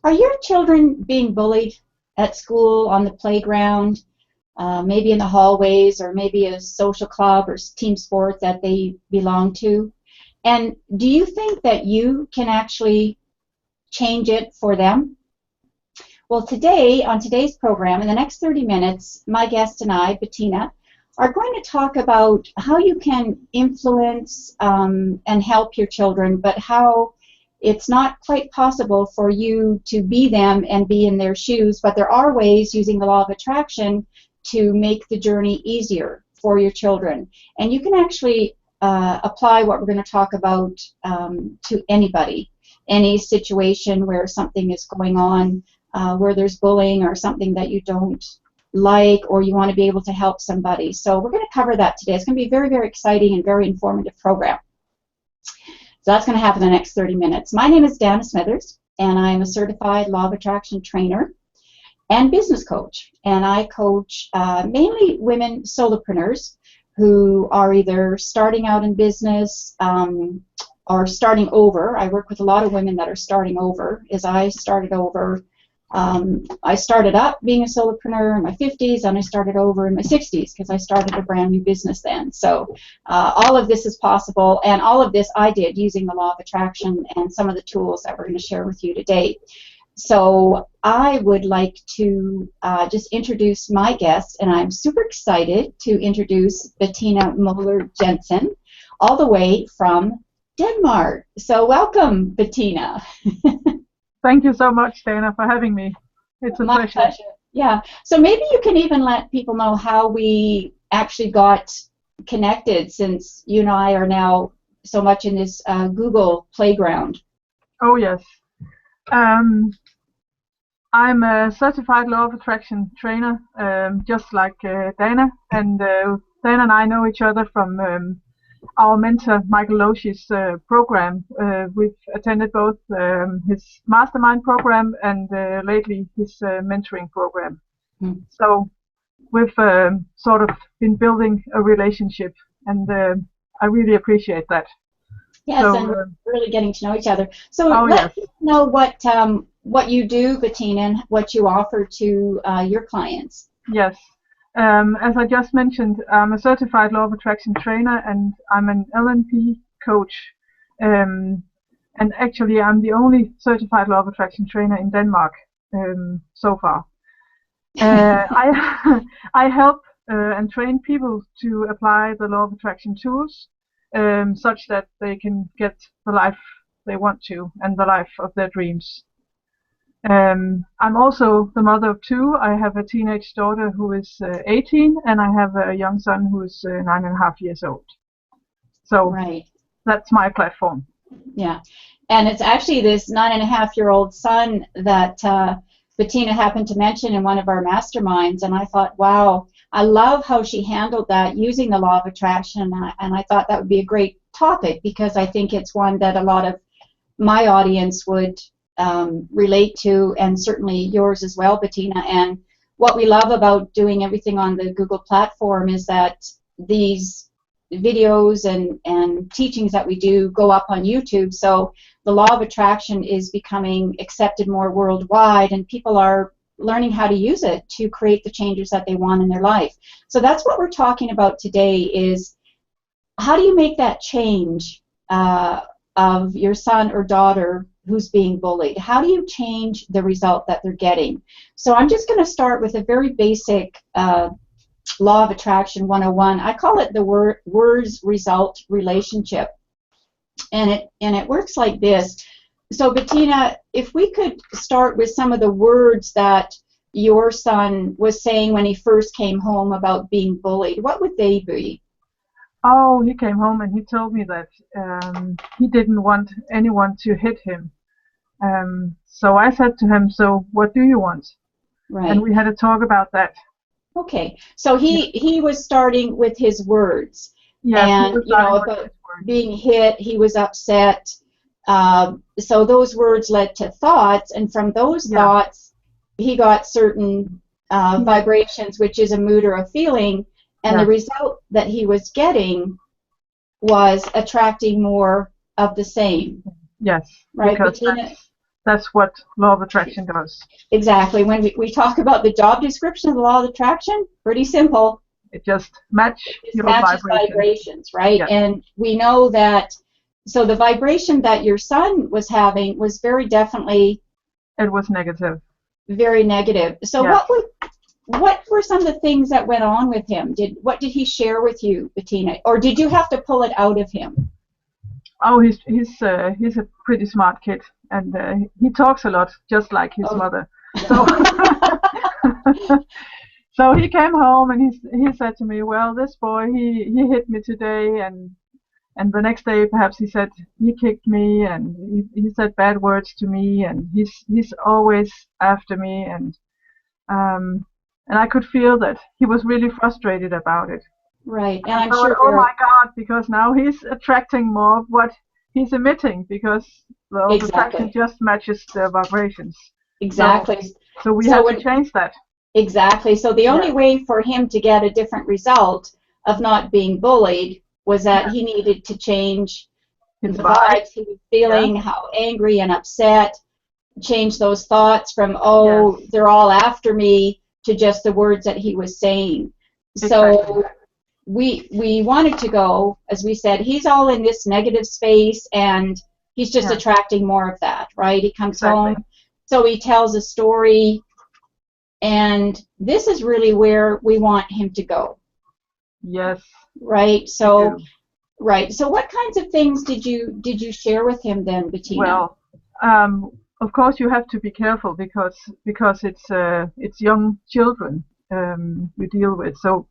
Are your children being bullied at school, on the playground, maybe in the hallways, or maybe a social club or team sport that they belong to? And do you think that you can actually change it for them? Well, today, on today's program, in the next 30 minutes, my guest and I, Bettina, are going to talk about how you can influence and help your children, but how it's not quite possible for you to be them and be in their shoes, but there are ways using the law of attraction to make the journey easier for your children. And you can actually apply what we're going to talk about to anybody, any situation where something is going on, where there's bullying or something that you don't like, or you want to be able to help somebody. So we're going to cover that today. It's going to be a very, very exciting and very informative program. So that's going to happen in the next 30 minutes. My name is Dana Smithers, and I'm a certified law of attraction trainer and business coach. And I coach mainly women solopreneurs who are either starting out in business or starting over. I work with a lot of women that are starting over, as I started over. I started up being a solopreneur in my 50s, and I started over in my 60s because I started a brand new business then. So all of this is possible, and all of this I did using the law of attraction and some of the tools that we're going to share with you today. So I would like to just introduce my guest, and I'm super excited to introduce Bettina Moller Jensen, all the way from Denmark. So welcome, Bettina. Thank you so much, Dana, for having me. It's a My pleasure. Yeah. So maybe you can even let people know how we actually got connected, since you and I are now so much in this Google playground. Oh, yes. I'm a certified law of attraction trainer, just like Dana. And Dana and I know each other from our mentor, Michael Losch's program. We've attended both his mastermind program and lately his mentoring program. So we've sort of been building a relationship, and I really appreciate that. Yes, so, and we're really getting to know each other. So let us know what you do, Bettina, and what you offer to your clients. Yes. As I just mentioned, I'm a certified law of attraction trainer, and I'm an LNP coach. And actually, I'm the only certified law of attraction trainer in Denmark so far. I help and train people to apply the law of attraction tools such that they can get the life they want to and the life of their dreams. I'm also the mother of two. I have a teenage daughter who is 18, and I have a young son who is 9.5 years old. So that's my platform. Yeah, and it's actually this 9.5-year-old son that Bettina happened to mention in one of our masterminds, and I thought, wow, I love how she handled that using the law of attraction, and I thought that would be a great topic, because I think it's one that a lot of my audience would relate to, and certainly yours as well, Bettina. And what we love about doing everything on the Google platform is that these videos and teachings that we do go up on YouTube, so the law of attraction is becoming accepted more worldwide, and people are learning how to use it to create the changes that they want in their life. So that's what we're talking about today, is how do you make that change of your son or daughter who's being bullied? How do you change the result that they're getting? So I'm just going to start with a very basic law of attraction 101. I call it the words-result relationship, and it works like this. So Bettina, if we could start with some of the words that your son was saying when he first came home about being bullied, what would they be? Oh, he came home and he told me that he didn't want anyone to hit him. So I said to him, so what do you want? Right. And we had a talk about that. Okay, so he was starting with his words. Yeah, and you know, about being hit, he was upset. So those words led to thoughts, and from those thoughts, he got certain vibrations, which is a mood or a feeling, and the result that he was getting was attracting more of the same. Yes. Right, Bettina? that's what law of attraction does. Exactly. When we talk about the job description of the law of attraction, pretty simple. It just matches your matches vibration. vibrations, right? Yeah. And we know that, so the vibration that your son was having was very definitely, it was negative. Very negative. So yes. what were some of the things that went on with him? What did he share with you, Bettina? Or did you have to pull it out of him? Oh, he's a pretty smart kid, and he talks a lot, just like his mother. So so he came home and he said to me, well, this boy, he hit me today, and the next day perhaps he said he kicked me, and he said bad words to me, and he's always after me, and I could feel that he was really frustrated about it. Right, and I I'm thought, sure. oh my God, because now he's attracting more of what he's emitting, because the attraction just matches the vibrations. Exactly. So we have to change that. Exactly. So the only way for him to get a different result of not being bullied was that he needed to change his the vibes he was feeling, how angry and upset, change those thoughts from, they're all after me, to just the words that he was saying. So we wanted to go, as we said, he's all in this negative space, and he's just attracting more of that, right? He comes home, so he tells a story, and this is really where we want him to go. Yes. Right. So, right. So, what kinds of things did you share with him then, Bettina? Well, of course you have to be careful, because it's young children you deal with. So,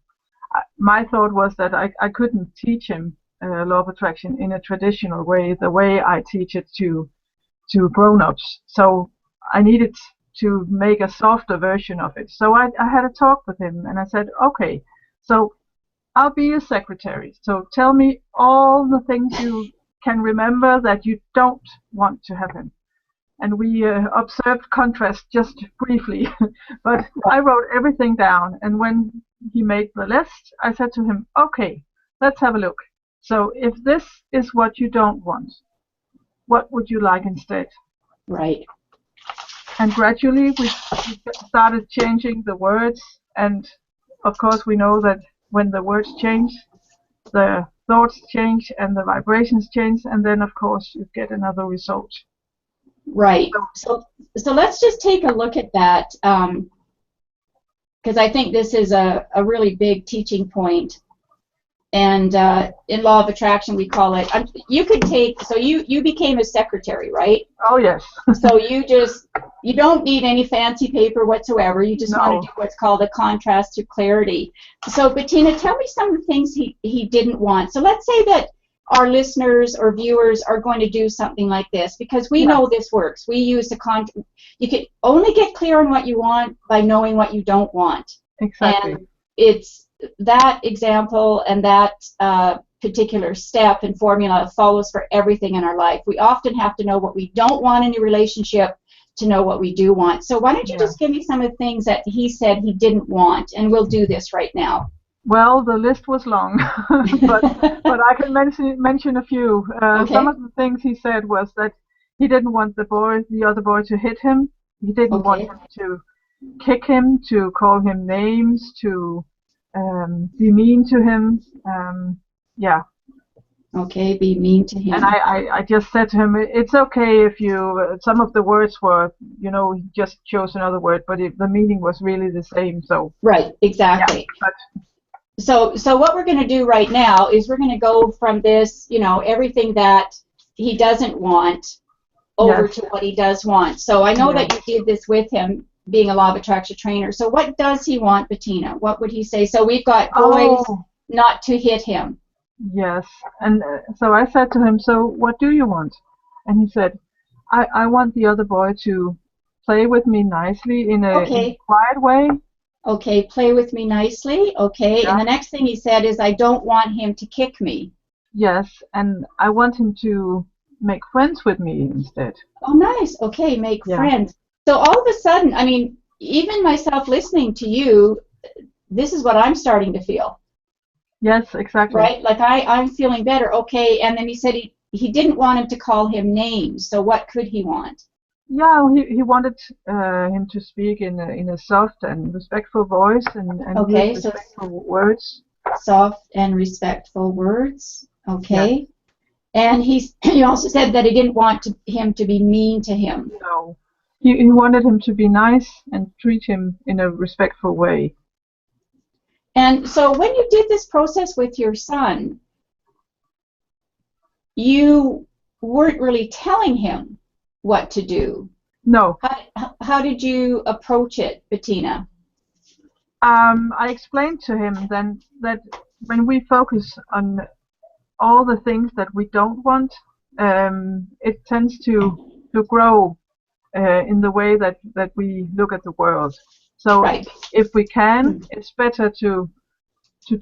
my thought was that I couldn't teach him law of attraction in a traditional way, the way I teach it to grown-ups. So I needed to make a softer version of it. So I had a talk with him, and I said, okay, so I'll be your secretary. So tell me all the things you can remember that you don't want to happen. And we observed contrast just briefly, but I wrote everything down. And when he made the list, I said to him, okay, let's have a look. So if this is what you don't want, what would you like instead? Right. And gradually we started changing the words, and of course we know that when the words change, the thoughts change and the vibrations change, and then of course you get another result. Right. So let's just take a look at that, because I think this is a really big teaching point. And in law of attraction, we call it. You could take. So you became a secretary, right? Oh yes. So you don't need any fancy paper whatsoever. You just want to do what's called a contrast to clarity. So Bettina, tell me some of the things he didn't want. So let's say that our listeners or viewers are going to do something like this, because we know this works. We use the you can only get clear on what you want by knowing what you don't want. Exactly. And it's that example and that particular step and formula follows for everything in our life. We often have to know what we don't want in a relationship to know what we do want. So why don't you just give me some of the things that he said he didn't want, and we'll do this right now. Well, the list was long, but I can mention a few. Some of the things he said was that he didn't want the other boy to hit him. He didn't want him to kick him, to call him names, to be mean to him. Okay, be mean to him. And I just said to him, it's okay if you, some of the words were, he just chose another word, but the meaning was really the same. So right, exactly. Yeah, so what we're going to do right now is we're going to go from this, everything that he doesn't want over to what he does want. So I know that you did this with him, being a law of attraction trainer. So what does he want, Bettina? What would he say? So we've got boys not to hit him. Yes, and so I said to him, so what do you want? And he said, I want the other boy to play with me nicely in a quiet way. Okay, play with me nicely. Okay, and the next thing he said is, I don't want him to kick me. Yes, and I want him to make friends with me instead. Oh, nice. Okay, make friends. So all of a sudden, I mean, even myself listening to you, this is what I'm starting to feel. Yes, exactly. Right? Like I'm feeling better. Okay, and then he said he didn't want him to call him names. So what could he want? Yeah, he wanted him to speak in a soft and respectful voice and use Okay, so respectful words. soft and respectful words. Yeah, Okay. And he also said that he didn't want him to be mean to him. no. He wanted him to be nice and treat him in a respectful way. And so when you did this process with your son, you weren't really telling him what to do. No. How did you approach it, Bettina? I explained to him then that when we focus on all the things that we don't want, it tends to grow in the way that we look at the world. So Right. if we can, it's better to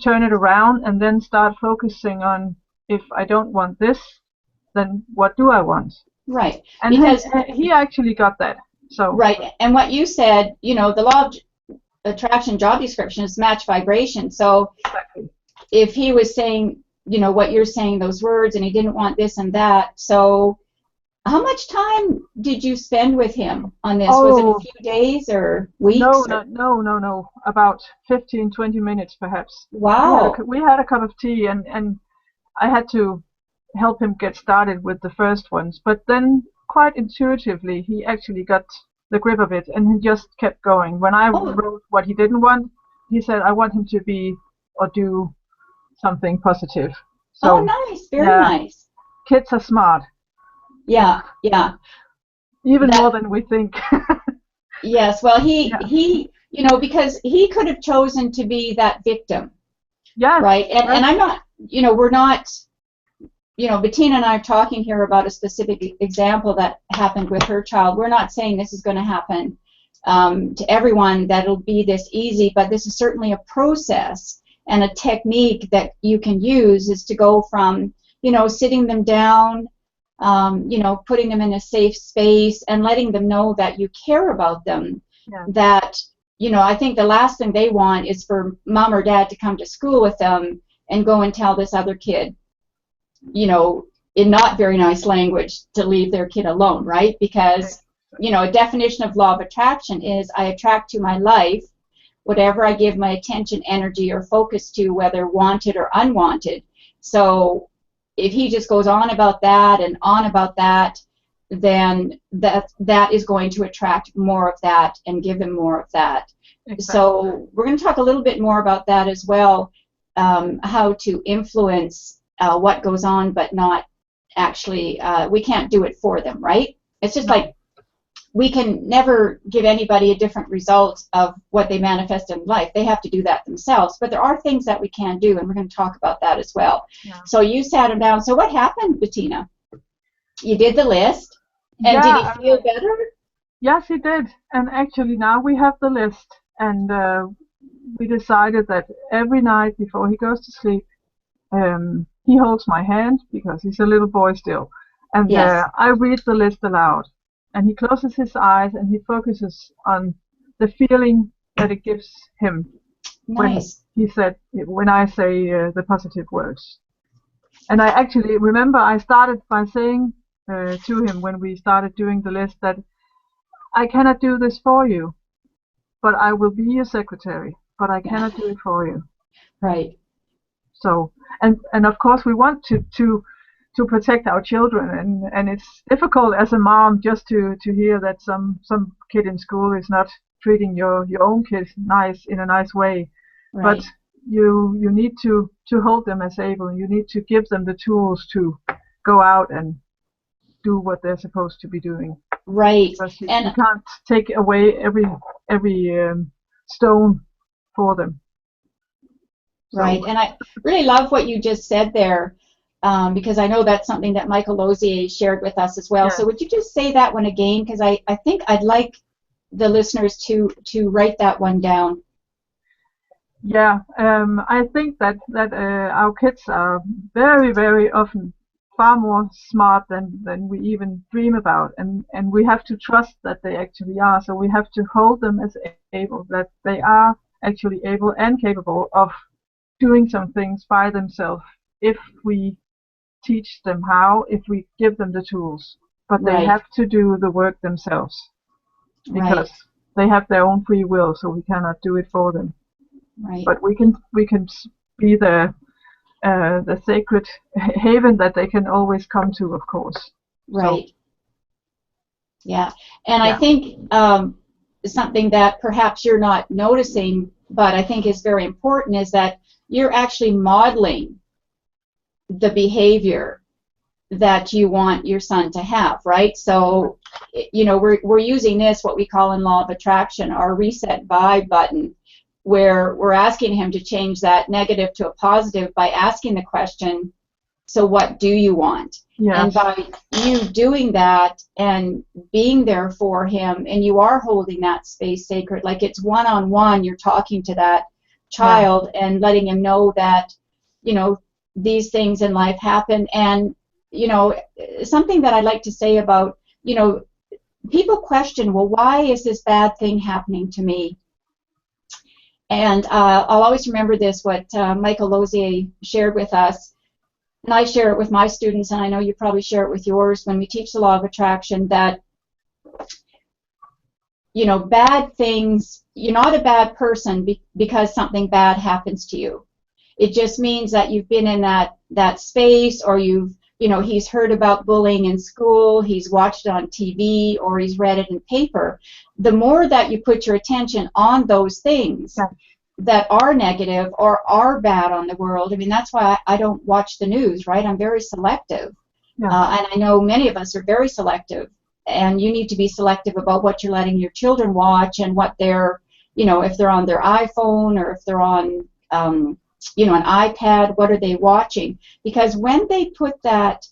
turn it around and then start focusing on, if I don't want this, then what do I want? Right. And Because he actually got that. So right. And what you said, the law of attraction job description is match vibration. So exactly. if he was saying, what you're saying, those words, and he didn't want this and that, so how much time did you spend with him on this? Was it a Oh, few days or no, weeks? no, Or no, no, no. About 15, 20 minutes perhaps. wow. We had a cup of tea and I had to help him get started with the first ones. But then quite intuitively he actually got the grip of it and he just kept going. When I Oh, wrote what he didn't want, he said I want him to be or do something positive. oh, So nice, very yeah, nice. kids are smart. Yeah, yeah. Even more That than we think. yes. Well, Yeah. because he could have chosen to be that victim, Yes, right? And yes, I'm not, we're not, Bettina and I are talking here about a specific example that happened with her child. We're not saying this is going to happen to everyone, that it'll be this easy, but this is certainly a process and a technique that you can use is to go from, sitting them down, putting them in a safe space and letting them know that you care about them, yeah, that, I think the last thing they want is for mom or dad to come to school with them and go and tell this other kid, in not very nice language, to leave their kid alone, right? Because, a definition of law of attraction is I attract to my life whatever I give my attention, energy, or focus to, whether wanted or unwanted. So if he just goes on about that and on about that, then that is going to attract more of that and give him more of that. exactly. So we're going to talk a little bit more about that as well, how to influence what goes on, but not actually, we can't do it for them, right? It's just No. like we can never give anybody a different result of what they manifest in life. They have to do that themselves. But there are things that we can do, and we're going to talk about that as well. Yeah. So you sat him down. So what happened, Bettina? You did the list, and did he Yeah, feel better? yes, he did. And actually, now we have the list, and we decided that every night before he goes to sleep, he holds my hand because he's a little boy still, and Yes. I read the list aloud, and he closes his eyes and he focuses on the feeling that it gives him when Nice. when I say the positive words. And I actually remember I started by saying to him when we started doing the list that I cannot do this for you, but I will be your secretary, but I Yeah. cannot do it for you. Right. So, and of course we want to protect our children, and it's difficult as a mom just to hear that some kid in school is not treating your own kids in a nice way. But Right. you need to hold them as able. You need to give them the tools to go out and do what they're supposed to be doing. Right. Because you And can't take away every stone for them. right. So And I really love what you just said there, because I know that's something that Michael Lozier shared with us as well. yeah, So would you just say that one again? Because I think I'd like the listeners to write that one down. yeah. I think that our kids are very often far more smart than we even dream about, and we have to trust that they actually are. So we have to hold them as able, that they are actually able and capable of doing some things by themselves if we teach them how, if we give them the tools. but they Right. have to do the work themselves Right. because they have their own free will, so we cannot do it for them. Right. But we can be the sacred haven that they can always come to, of course. So Right. Yeah. And I yeah, think something that perhaps you're not noticing, but I think is very important, is that you're actually modeling the behavior that you want your son to have, right? So, we're using this, what we call in law of attraction, our reset vibe button, where we're asking him to change that negative to a positive by asking the question, so what do you want? And yes, by you doing that and being there for him, and you are holding that space sacred, like it's one-on-one, you're talking to that yeah, child and letting him know that, these things in life happen. And, something that I'd like to say about, people question, well, why is this bad thing happening to me? And I'll always remember this, what Michael Lozier shared with us, and I share it with my students, and I know you probably share it with yours when we teach the law of attraction, that, bad things, you're not a bad person because something bad happens to you. It just means that you've been in that space, or he's heard about bullying in school, he's watched it on TV, or he's read it in paper. The more that you put your attention on those things yeah, that are negative or are bad on the world, I mean, that's why I don't watch the news, right? I'm very selective. yeah, And I know many of us are very selective, and you need to be selective about what you're letting your children watch and what they're, if they're on their iPhone or if they're on, an iPad, what are they watching? Because when they put that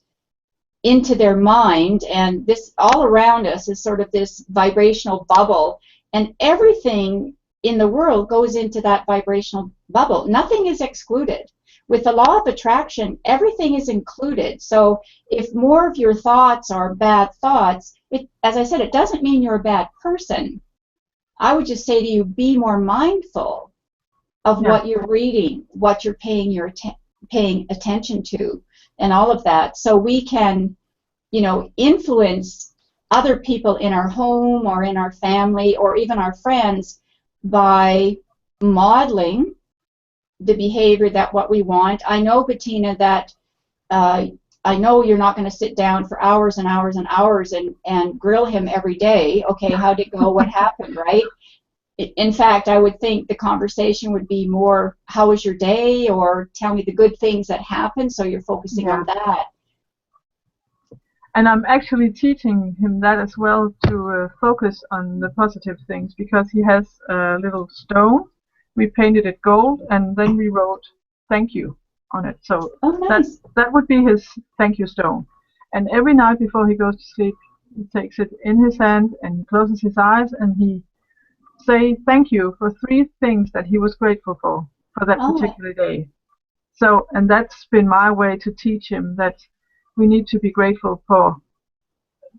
into their mind, and this all around us is sort of this vibrational bubble, and everything in the world goes into that vibrational bubble. Nothing is excluded. With the law of attraction, everything is included. So if more of your thoughts are bad thoughts, as I said, it doesn't mean you're a bad person. I would just say to you, be more mindful of yeah, what you're reading, what you're paying attention to, and all of that, so we can, influence other people in our home or in our family or even our friends by modeling the behavior that what we want. I know, Bettina, that I know you're not going to sit down for hours and hours and hours and grill him every day. Okay, how'd it go? What happened, right? In fact, I would think the conversation would be more, how was your day? Or tell me the good things that happened, so you're focusing yeah. on that. And I'm actually teaching him that as well, to focus on the positive things, because he has a little stone. We painted it gold, and then we wrote "thank you" on it. So Oh, that nice. that would be his thank you stone. And every night before he goes to sleep, he takes it in his hand and he closes his eyes and he say thank you for 3 things that he was grateful for that Oh, particular day. So, and that's been my way to teach him that we need to be grateful for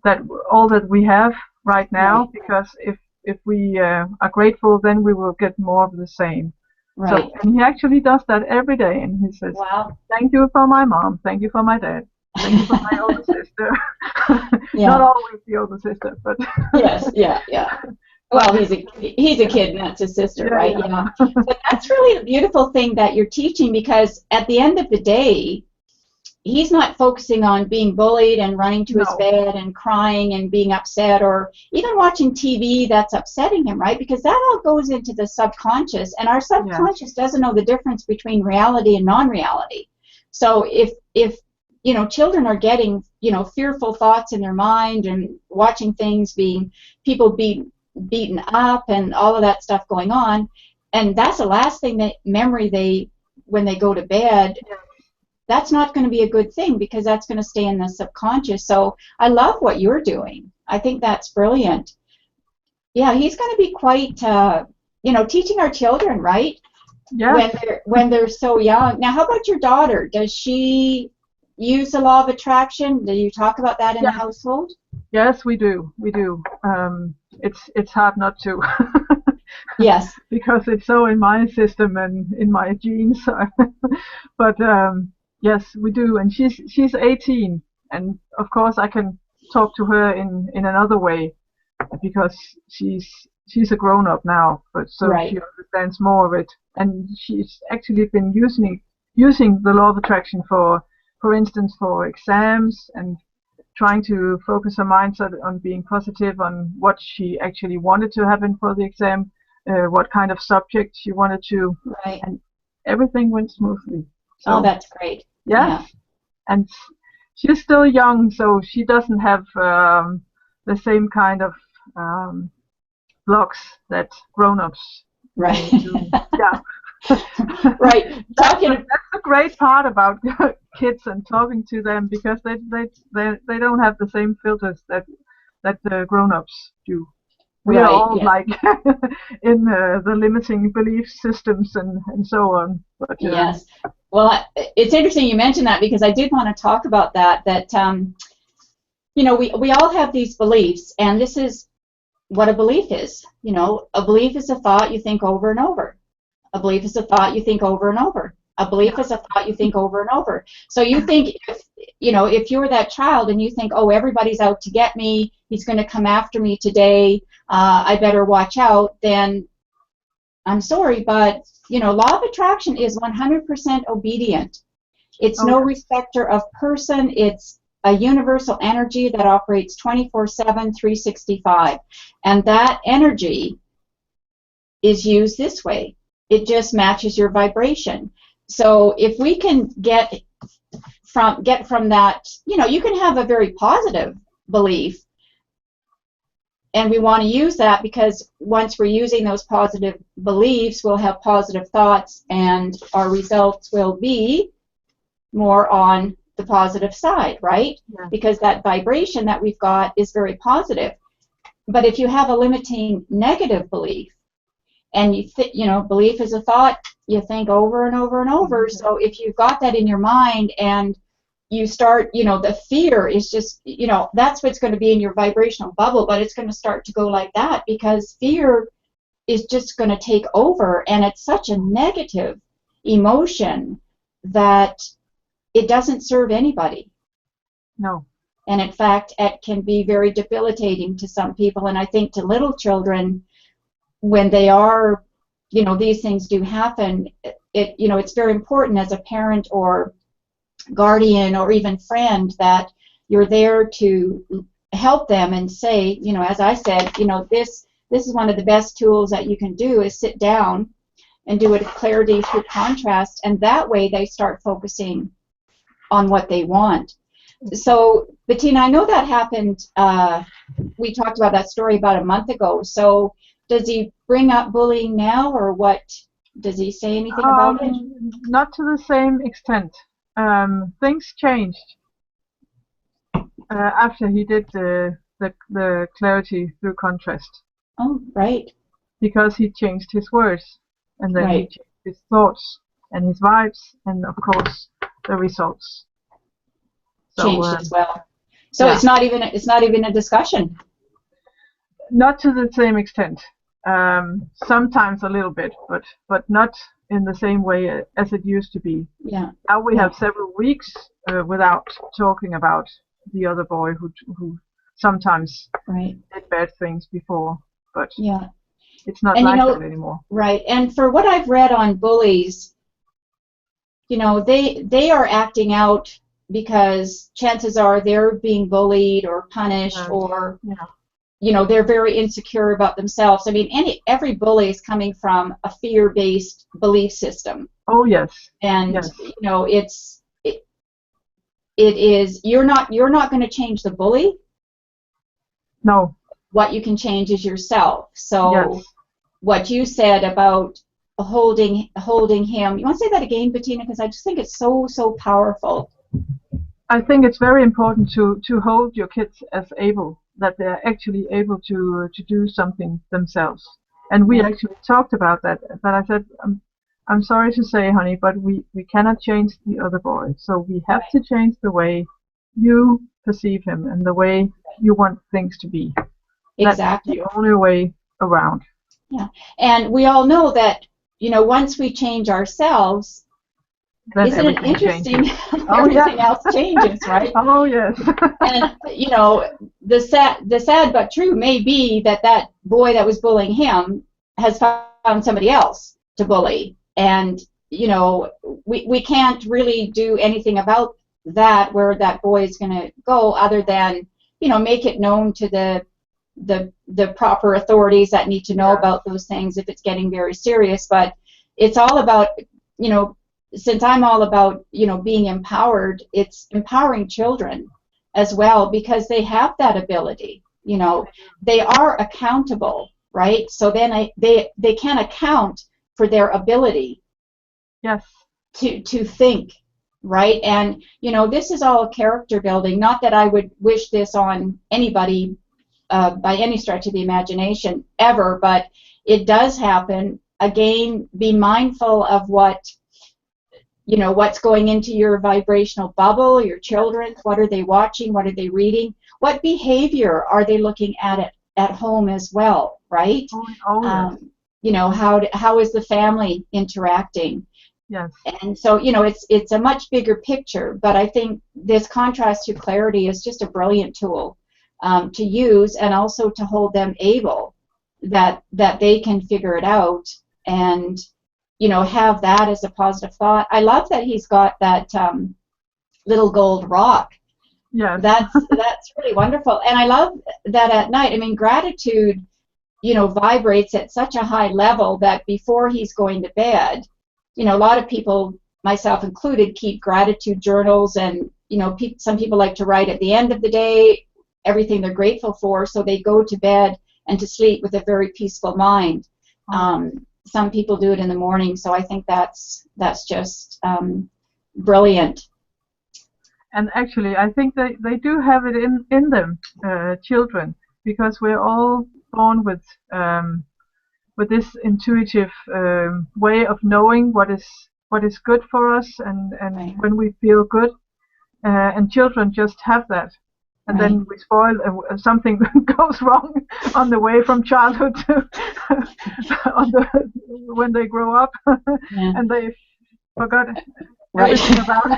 that, all that we have right right, now, because if we are grateful, then we will get more of the same. So, right. and he actually does that every day, and he says, Wow. "Thank you for my mom, thank you for my dad, thank you for my older sister." Not Yeah. always the older sister, but Yes. Yeah. Yeah. but Well, he's a kid, and that's his sister, yeah, right? yeah, Yeah. But that's really a beautiful thing that you're teaching, because at the end of the day, he's not focusing on being bullied and running to his no, bed and crying and being upset, or even watching TV that's upsetting him, right? Because that all goes into the subconscious, and our yes, subconscious doesn't know the difference between reality and non-reality. So if children are getting fearful thoughts in their mind and watching things, being people beaten up and all of that stuff going on, and that's the last thing, that memory, they when they go to bed, that's not going to be a good thing, because that's going to stay in the subconscious. So I love what you're doing. I think that's brilliant. Yeah, he's going to be quite, teaching our children, right? yes, When they're so young. Now, how about your daughter? Does she use the law of attraction? Do you talk about that in the yes, household? yes, we do. It's hard not to. Yes. Because it's so in my system and in my genes. But yes, we do. And she's 18, and of course I can talk to her in another way, because she's a grown up now, but so Right. she understands more of it, and she's actually been using the law of attraction for instance, for exams, and trying to focus her mindset on being positive on what she actually wanted to happen for the exam, what kind of subject she wanted to, Right. and everything went smoothly. Oh, So that's great. yes, Yeah. and she's still young, so she doesn't have the same kind of blocks that grown-ups Right. do. Yeah. Right. That's the great part about kids and talking to them, because they don't have the same filters that the grown-ups do. We are Right. all Yeah. like in the limiting belief systems and so on. But Yes. Well, it's interesting you mentioned that, because I did want to talk about that. We all have these beliefs, and this is what a belief is. A belief is a thought you think over and over. A belief is a thought you think over and over. A belief is a thought you think over and over. So you think, if you're that child and you think, oh, everybody's out to get me, he's going to come after me today, I better watch out, then I'm sorry, but, law of attraction is 100% obedient. It's no respecter of person. It's a universal energy that operates 24/7, 365. And that energy is used this way. It just matches your vibration. So if we can get from that, you can have a very positive belief, and we want to use that, because once we're using those positive beliefs, we'll have positive thoughts, and our results will be more on the positive side, right? yeah. Because that vibration that we've got is very positive. But if you have a limiting negative belief, and belief is a thought you think over and over and over. Mm-hmm. So if you've got that in your mind, and you start, the fear is just, that's what's going to be in your vibrational bubble, but it's going to start to go like that, because fear is just going to take over, and it's such a negative emotion that it doesn't serve anybody. No. And in fact, it can be very debilitating to some people, and I think to little children, when they are, these things do happen, it's very important as a parent or guardian or even friend that you're there to help them and say, as I said, this is one of the best tools that you can do, is sit down and do it clarity through contrast, and that way they start focusing on what they want. So, Bettina, I know that happened, we talked about that story about a month ago. So does he bring up bullying now, or what? Does he say anything about it? Not to the same extent. Things changed after he did the clarity through contrast. Oh, right. Because he changed his words, and then he Right. changed his thoughts and his vibes, and of course the results. So, Changed as well. So yeah. it's not even a discussion. Not to the same extent. Sometimes a little bit, but not in the same way as it used to be. Yeah. Now we have several weeks without talking about the other boy who sometimes did bad things before, but yeah, it's not and like that anymore. Right. And for what I've read on bullies, they are acting out because chances are they're being bullied or punished, or they're very insecure about themselves. I mean, every bully is coming from a fear-based belief system. Oh yes. And yes. it is, you're not going to change the bully. No. What you can change is yourself. So yes. What you said about holding him, you want to say that again, Bettina, because I just think it's so powerful. I think it's very important to hold your kids as able, that they're actually able to do something themselves. And we actually talked about that. But I said, I'm sorry to say, honey, but we cannot change the other boy. So we have to change the way you perceive him and the way you want things to be. Exactly. That's the only way around. Yeah. And we all know that, once we change ourselves, then Isn't it everything interesting changes. how Oh yeah. everything else changes, right? Oh yes. And you know, the sad but true may be that that boy that was bullying him has found somebody else to bully, and you know, we can't really do anything about that, where that boy is going to go, other than, you know, make it known to the proper authorities that need to know Yeah. about those things if it's getting very serious. But it's all about, you know, since I'm all about, you know, being empowered, it's empowering children as well, because they have that ability. You know, they are accountable, right? So then they can account for their ability Yes. to think, right? And you know, this is all character building. Not that I would wish this on anybody by any stretch of the imagination ever, but it does happen. Again, be mindful of what, you know, what's going into your vibrational bubble, your children. What are they watching? What are they reading? What behavior are they looking at home as well, right? Oh yes. You know, how is the family interacting? Yes. And so, you know, it's a much bigger picture, but I think this contrast to clarity is just a brilliant tool to use, and also to hold them able that they can figure it out, and you know, have that as a positive thought. I love that he's got that little gold rock. Yes. That's really wonderful, and I love that at night. I mean, gratitude, you know, vibrates at such a high level that before he's going to bed, you know, a lot of people, myself included, keep gratitude journals, and you know, some people like to write at the end of the day everything they're grateful for, so they go to bed and to sleep with a very peaceful mind. Some people do it in the morning, so I think that's just brilliant. And actually, I think they do have it in them, children, because we're all born with this intuitive way of knowing what is good for us, and Right. when we feel good, and children just have that, and Right. then we spoil something goes wrong on the way from childhood to when they grow up, Yeah. and they forgot Right. everything about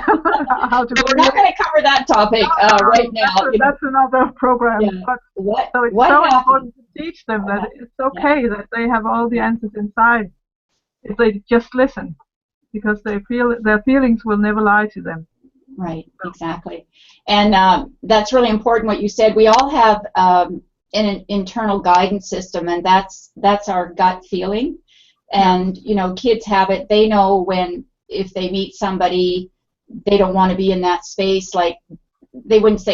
how to But we're be. not going to cover that topic right now. That's another program. Yeah. But so it's What so happened? important to teach them that it's okay that they have all the answers inside if they just listen, because they feel their feelings will never lie to them. Right, exactly. And that's really important what you said. We all have an internal guidance system, and that's our gut feeling. And you know, kids have it. They know when, if they meet somebody they don't want to be in that space. Like, they wouldn't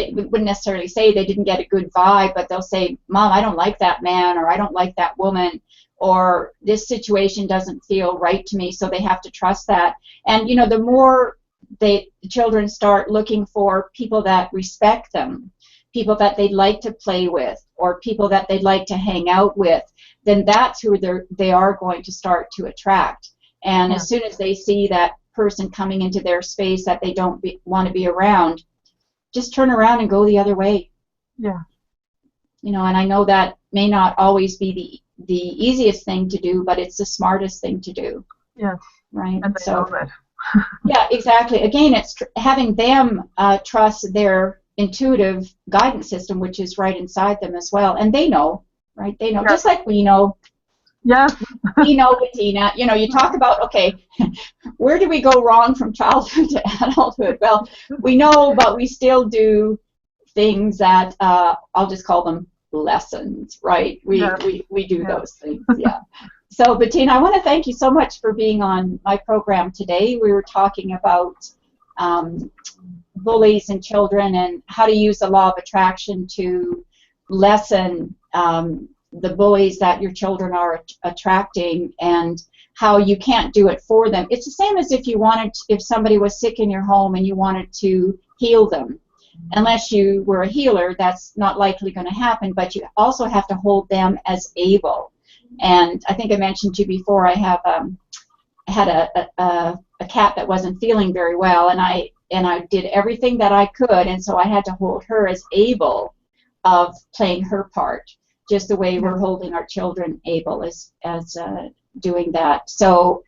necessarily say they didn't get a good vibe, but they'll say, Mom, I don't like that man, or I don't like that woman, or this situation doesn't feel right to me. So they have to trust that. And you know, the more the children start looking for people that respect them, people that they'd like to play with, or people that they'd like to hang out with, then that's who they are going to start to attract. And as soon as they see that person coming into their space that they don't want to be around, just turn around and go the other way. Yeah. You know, and I know that may not always be the easiest thing to do, but it's the smartest thing to do. Yes. Right. And they know that. Yeah, exactly. Again, it's having them trust their intuitive guidance system, which is right inside them as well. And they know, right? They know, just like we know. Yes. We know, Bettina. You know, you talk about, okay, where do we go wrong from childhood to adulthood? Well, we know, but we still do things that I'll just call them lessons, right? We do those things, yeah. So, Bettina, I want to thank you so much for being on my program today. We were talking about bullies and children, and how to use the law of attraction to lessen the bullies that your children are attracting, and how you can't do it for them. It's the same as if somebody was sick in your home and you wanted to heal them. Unless you were a healer, that's not likely going to happen, but you also have to hold them as able. And I think I mentioned to you before, I had a cat that wasn't feeling very well, and I did everything that I could, and so I had to hold her as able of playing her part, just the way we're holding our children able as doing that. So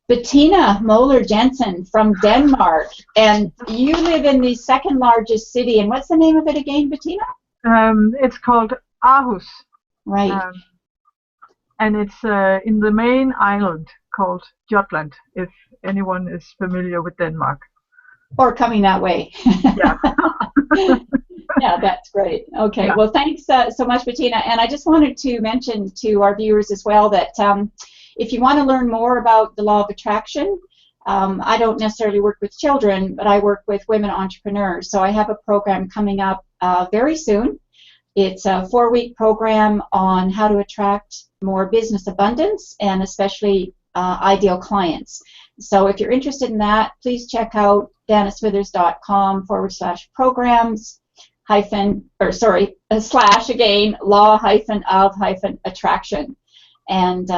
Bettina Moller Jensen from Denmark, and you live in the second largest city. And what's the name of it again, Bettina? It's called Aarhus. Right. And it's in the main island called Jutland, if anyone is familiar with Denmark. Or coming that way. Yeah. Yeah, that's great. Okay, Yeah. well, thanks so much, Bettina. And I just wanted to mention to our viewers as well that if you want to learn more about the law of attraction, I don't necessarily work with children, but I work with women entrepreneurs. So I have a program coming up very soon. It's a 4-week program on how to attract more business abundance and especially ideal clients. So if you're interested in that, please check out danasmithers.com/programs slash again law of attraction. And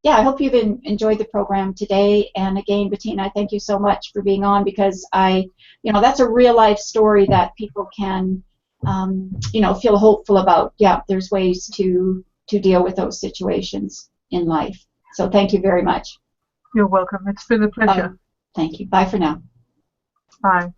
yeah, I hope you've enjoyed the program today. And again, Bettina, thank you so much for being on, because that's a real life story that people can feel hopeful about. Yeah, there's ways to deal with those situations in life. So thank you very much. You're welcome. It's been a pleasure. Thank you. Bye for now. Bye.